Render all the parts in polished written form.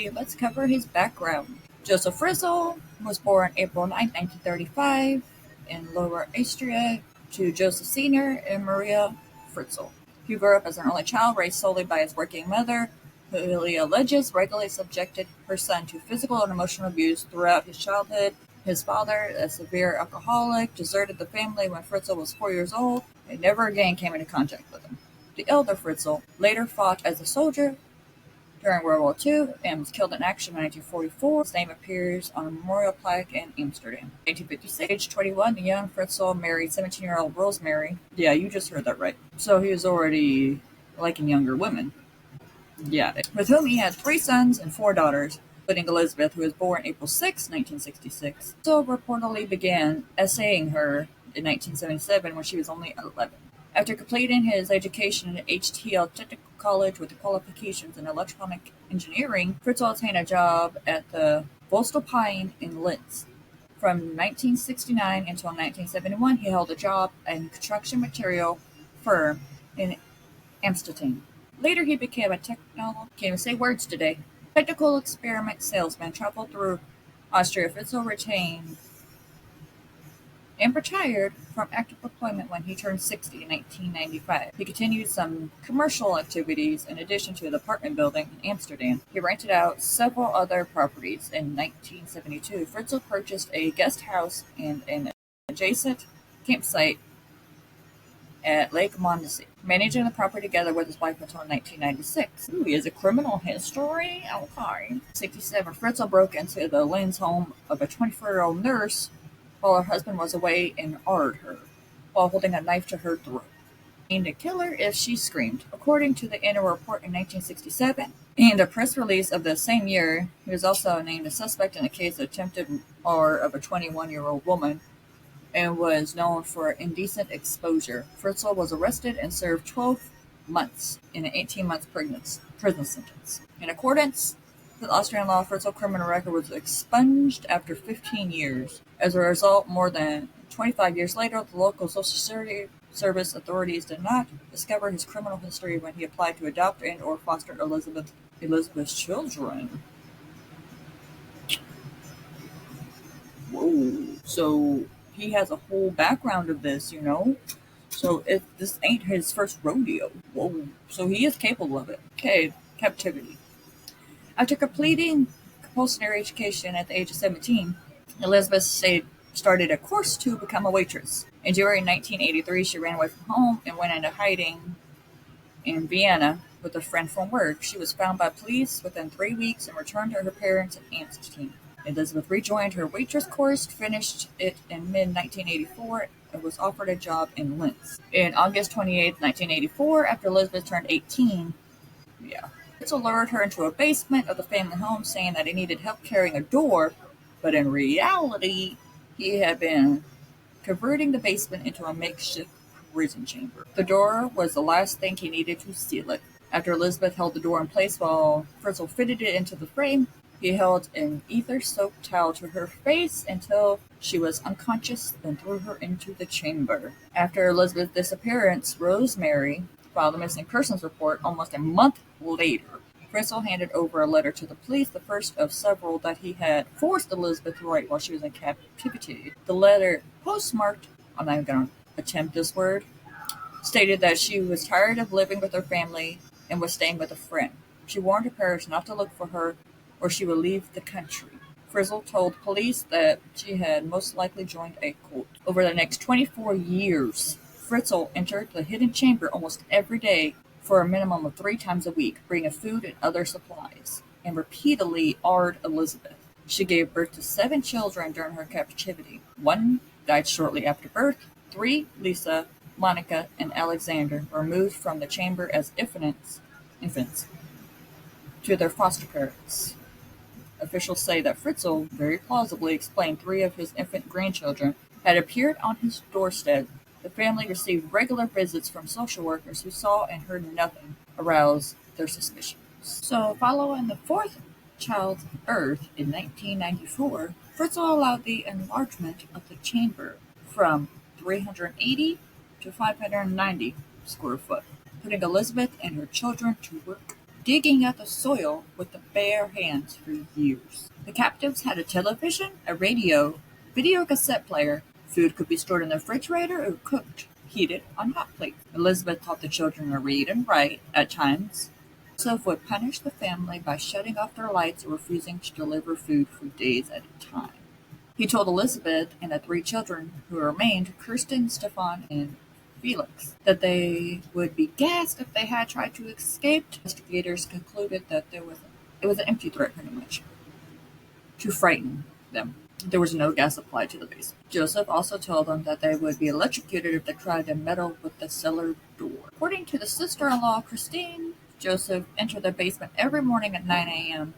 Let's cover his background. Joseph Fritzl was born April 9, 1935 in Lower Austria to Joseph Sr. and Maria Fritzl. He grew up as an only child raised solely by his working mother, who he alleges regularly subjected her son to physical and emotional abuse throughout his childhood. His father, a severe alcoholic, deserted the family when Fritzl was 4 years old and never again came into contact with him. The elder Fritzl later fought as a soldier during World War II and was killed in action in 1944. His name appears on a memorial plaque in Amsterdam. 1856, age 21, the young Fritzl married 17-year-old Rosemary. Yeah, you just heard that right. So he was already liking younger women. Yeah, with whom he had 3 sons and 4 daughters, including Elizabeth, who was born April 6, 1966. So reportedly began essaying her in 1977 when she was only 11. After completing his education at HTL Technical College with qualifications in electronic engineering, Fritzl obtained a job at the Voestalpine in Linz. From 1969 until 1971, he held a job in a construction material firm in Amsterdam. Later, he became a technical experiment salesman, traveled through Austria. Fritzl retained and retired from active employment when he turned 60 in 1995. He continued some commercial activities in addition to an apartment building in Amsterdam. He rented out several other properties. In 1972, Fritzl purchased a guest house and an adjacent campsite at Lake Mondesi, managing the property together with his wife until 1996. Ooh, he has a criminal history? Okay. 67, Fritzl broke into the Linz home of a 24-year-old nurse while her husband was away and arred her, while holding a knife to her throat. Named a killer if she screamed. According to the annual report in 1967 and a press release of the same year, he was also named a suspect in a case of attempted murder of a 21-year-old woman and was known for indecent exposure. Fritzl was arrested and served 12 months in an 18-month prison sentence. In accordance with Austrian law, Fritzl's criminal record was expunged after 15 years. As a result, more than 25 years later, the local Social Security Service authorities did not discover his criminal history when he applied to adopt and or foster Elizabeth's children. Whoa. So he has a whole background of this, you know? So this ain't his first rodeo. Whoa. So he is capable of it. Okay, captivity. After completing compulsory education at the age of 17, Elizabeth started a course to become a waitress. And during 1983, she ran away from home and went into hiding in Vienna with a friend from work. She was found by police within 3 weeks and returned to her parents in Amsterdam. Elizabeth rejoined her waitress course, finished it in mid-1984, and was offered a job in Linz. In August 28, 1984, after Elizabeth turned 18, Fritzl lured her into a basement of the family home, saying that he needed help carrying a door, but in reality, he had been converting the basement into a makeshift prison chamber. The door was the last thing he needed to seal it. After Elizabeth held the door in place while Fritzl fitted it into the frame, he held an ether-soaked towel to her face until she was unconscious, then threw her into the chamber. After Elizabeth's disappearance, Rosemary filed a missing persons report almost a month later. Fritzl handed over a letter to the police, the first of several that he had forced Elizabeth to write while she was in captivity. The letter, postmarked, I'm not even going to attempt this word, stated that she was tired of living with her family and was staying with a friend. She warned her parents not to look for her or she would leave the country. Fritzl told police that she had most likely joined a cult. Over the next 24 years, Fritzl entered the hidden chamber almost every day for a minimum of 3 times a week, bringing food and other supplies, and repeatedly arred Elizabeth. She gave birth to 7 children during her captivity. 1 died shortly after birth. 3, Lisa, Monica, and Alexander, were moved from the chamber as infants to their foster parents. Officials say that Fritzl very plausibly explained 3 of his infant grandchildren had appeared on his doorstep. The family received regular visits from social workers who saw and heard nothing arouse their suspicions. So, following the 4th child's birth in 1994, Fritzl allowed the enlargement of the chamber from 380 to 590 square foot, putting Elizabeth and her children to work digging out the soil with their bare hands for years. The captives had a television, a radio, video cassette player. Food could be stored in the refrigerator or cooked, heated on hot plates. Elizabeth taught the children to read and write at times. Joseph would punish the family by shutting off their lights or refusing to deliver food for days at a time. He told Elizabeth and the three children who remained, Kirsten, Stefan, and Felix, that they would be gassed if they had tried to escape. Investigators concluded that it was an empty threat, pretty much, to frighten them. There was no gas applied to the base. Joseph also told them that they would be electrocuted if they tried to meddle with the cellar door. According to the sister-in-law, Christine, Joseph entered the basement every morning at 9 a.m.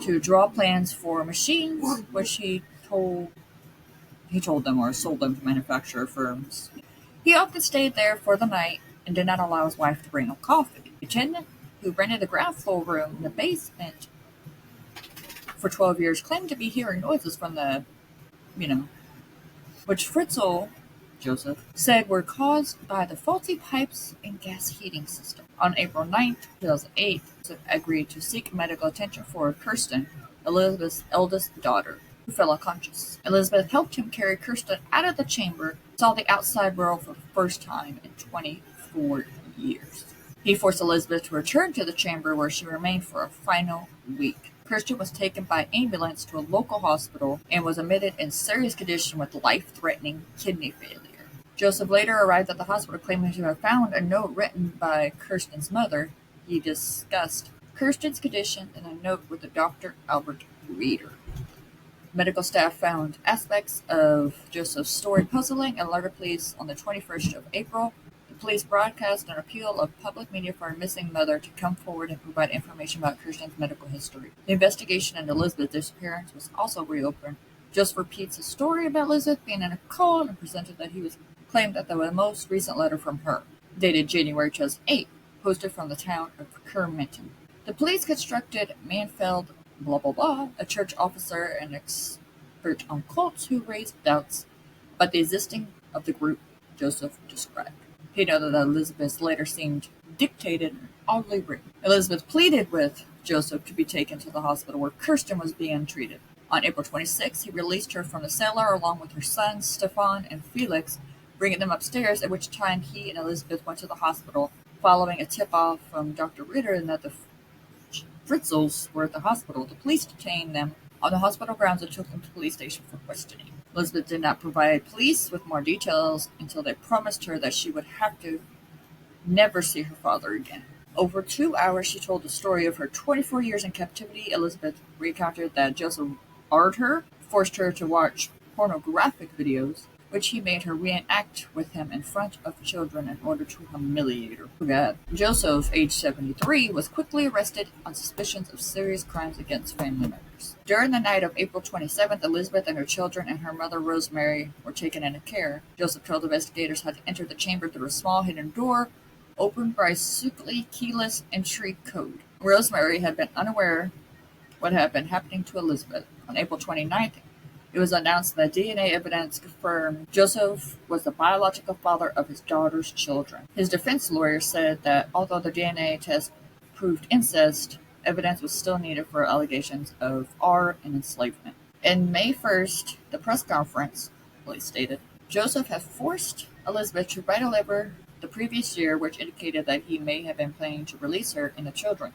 to draw plans for machines, which he told them or sold them to manufacturer firms. He often stayed there for the night and did not allow his wife to bring him coffee. The attendant, who rented the ground floor room in the basement for 12 years, claimed to be hearing noises from the, which Fritzl, Joseph, said were caused by the faulty pipes and gas heating system. On April 9th, 2008, Joseph agreed to seek medical attention for Kirsten, Elizabeth's eldest daughter, who fell unconscious. Elizabeth helped him carry Kirsten out of the chamber, saw the outside world for the first time in 24 years. He forced Elizabeth to return to the chamber where she remained for a final week. Kirsten was taken by ambulance to a local hospital and was admitted in serious condition with life-threatening kidney failure. Joseph later arrived at the hospital claiming to have found a note written by Kirsten's mother. He discussed Kirsten's condition in a note with the Dr. Albert Reeder. Medical staff found aspects of Joseph's story puzzling and alerted police on the 21st of April. The police broadcast an appeal of public media for a missing mother to come forward and provide information about Kirsten's medical history. The investigation into Elizabeth's disappearance was also reopened. Joseph repeats his story about Elizabeth being in a cult and presented that he was claimed that the most recent letter from her, dated January 2008, posted from the town of Kermenton. The police constructed Manfeld blah blah blah, a church officer and expert on cults who raised doubts about the existing of the group Joseph described. He noted that Elizabeth later seemed dictated and oddly written. Elizabeth pleaded with Joseph to be taken to the hospital where Kirsten was being treated. On April 26, he released her from the cellar along with her sons, Stefan and Felix, bringing them upstairs, at which time he and Elizabeth went to the hospital, following a tip-off from Dr. Ritter and that the Fritzls were at the hospital. The police detained them on the hospital grounds and took them to the police station for questioning. Elizabeth did not provide police with more details until they promised her that she would have to never see her father again. Over 2 hours, she told the story of her 24 years in captivity. Elizabeth recounted that Joseph barred her, forced her to watch pornographic videos, which he made her reenact with him in front of children in order to humiliate her. Oh God. Joseph, age 73, was quickly arrested on suspicions of serious crimes against family members. During the night of April 27th, Elizabeth and her children and her mother Rosemary were taken into care. Joseph told investigators how to enter the chamber through a small hidden door, opened by a secretly keyless entry code. Rosemary had been unaware what had been happening to Elizabeth. On April 29th, it was announced that DNA evidence confirmed Joseph was the biological father of his daughter's children. His defense lawyer said that although the DNA test proved incest, evidence was still needed for allegations of R and enslavement. In May 1st, the press conference, police stated, Joseph had forced Elizabeth to write a letter the previous year which indicated that he may have been planning to release her and the children.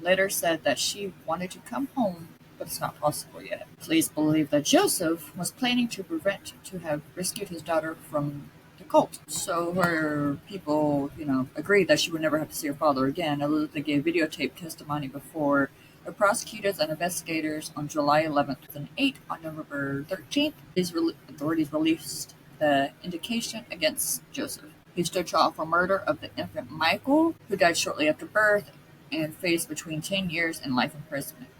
Letter said that she wanted to come home, but it's not possible yet. Police believe that Joseph was planning to have rescued his daughter from the cult. So her people, agreed that she would never have to see her father again. Elizabeth gave videotape testimony before the prosecutors and investigators on July 11th, 2008. On November 13th, authorities released the indication against Joseph. He stood trial for murder of the infant Michael, who died shortly after birth, and faced between 10 years and life imprisonment.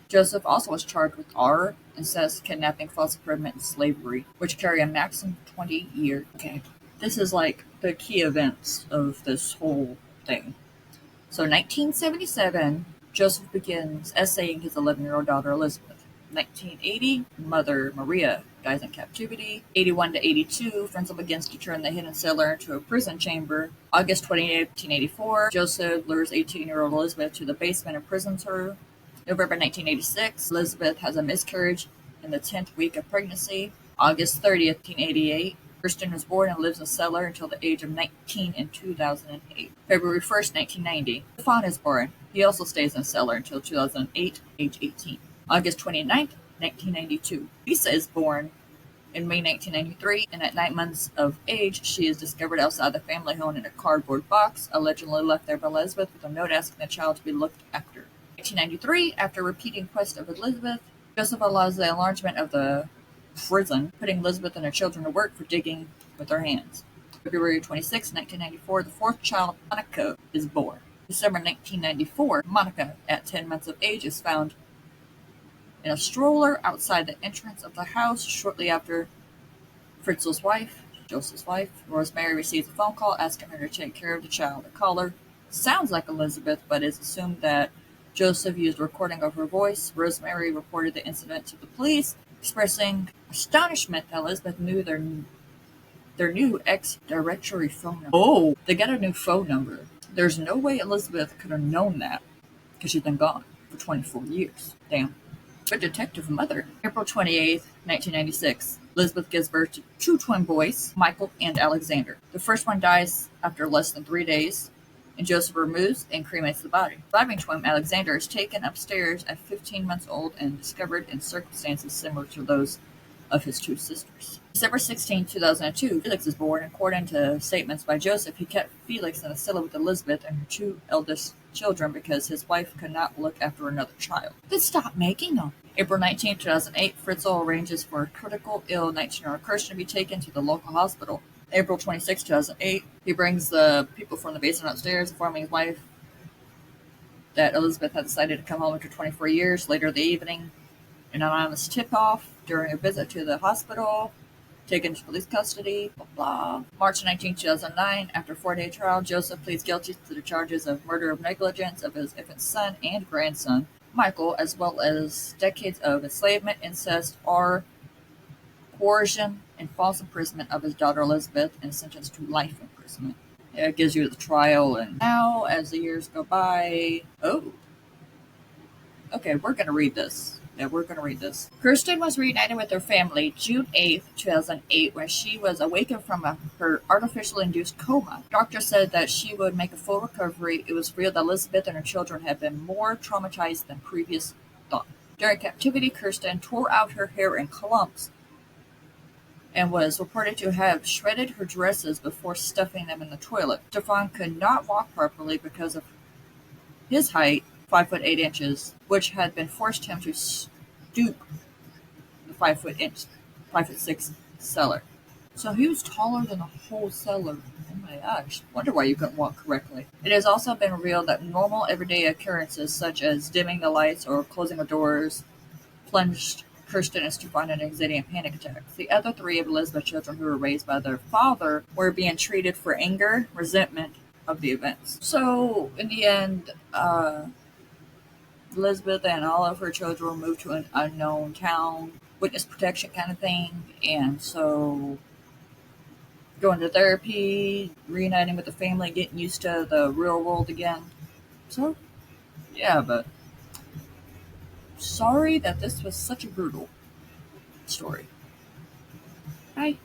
Joseph also was charged with R, incest, kidnapping, false imprisonment, and slavery, which carry a maximum 20 years. Okay, this is like the key events of this whole thing. So 1977, Joseph begins essaying his 11-year-old daughter Elizabeth. 1980, Mother Maria dies in captivity. 81 to 82, Fritzl begins to turn the hidden cellar into a prison chamber. August 28, 1984, Joseph lures 18-year-old Elizabeth to the basement and imprisons her. November 1986, Elizabeth has a miscarriage in the 10th week of pregnancy. August 30th, 1988, Kirsten was born and lives in a cellar until the age of 19 in 2008. February 1st, 1990, Stefan is born. He also stays in a cellar until 2008, age 18. August 29th, 1992, Lisa is born in May 1993, and at 9 months of age, she is discovered outside the family home in a cardboard box, allegedly left there by Elizabeth with a note asking the child to be looked after. 1993, after repeating quest of Elizabeth, Joseph allows the enlargement of the prison, putting Elizabeth and her children to work for digging with their hands. February 26, 1994, the fourth child, Monica, is born. December 1994, Monica, at 10 months of age, is found in a stroller outside the entrance of the house shortly after Fritzl's wife, Joseph's wife, Rosemary, receives a phone call asking her to take care of the child. The caller sounds like Elizabeth, but it's assumed that Joseph used a recording of her voice. Rosemary reported the incident to the police, expressing astonishment that Elizabeth knew their new ex-directory phone number. Oh, they got a new phone number. There's no way Elizabeth could have known that because she's been gone for 24 years. Damn. A detective mother. April 28th, 1996. Elizabeth gives birth to two twin boys, Michael and Alexander. The first one dies after less than 3 days, and Joseph removes and cremates the body. Surviving twin Alexander is taken upstairs at 15 months old and discovered in circumstances similar to those of his two sisters. December 16, 2002, Felix is born. According to statements by Joseph, he kept Felix in a cellar with Elizabeth and her two eldest children because his wife could not look after another child. Then stop making them. April 19, 2008, Fritzl arranges for a critical ill 19-year-old Kirsten to be taken to the local hospital. April 26, 2008, he brings the people from the basement upstairs, informing his wife that Elizabeth had decided to come home after 24 years. Later the evening, an anonymous tip-off during a visit to the hospital, taken to police custody, blah, blah. March 19, 2009, after a 4-day trial, Joseph pleads guilty to the charges of murder of negligence of his infant son and grandson, Michael, as well as decades of enslavement, incest, coercion, and false imprisonment of his daughter Elizabeth, and sentenced to life imprisonment. It gives you the trial, and now, as the years go by... Oh. Okay, we're going to read this. Kirsten was reunited with her family June 8, 2008, when she was awakened from her artificially induced coma. Doctors said that she would make a full recovery. It was revealed that Elizabeth and her children had been more traumatized than previous thought. During captivity, Kirsten tore out her hair in clumps and was reported to have shredded her dresses before stuffing them in the toilet. Stefan could not walk properly because of his height, 5 foot 8 inches, which had been forced him to stoop the 5 foot 6 cellar. So he was taller than the whole cellar. Oh my gosh. Wonder why you couldn't walk correctly. It has also been revealed that normal everyday occurrences such as dimming the lights or closing the doors plunged Kirsten and Stefan in anxiety and panic attacks. The other three of Elizabeth's children who were raised by their father were being treated for anger, resentment of the events. So in the end, Elizabeth and all of her children were moved to an unknown town, witness protection kind of thing, and so going to therapy, reuniting with the family, getting used to the real world again. So, yeah, but sorry that this was such a brutal story. Bye.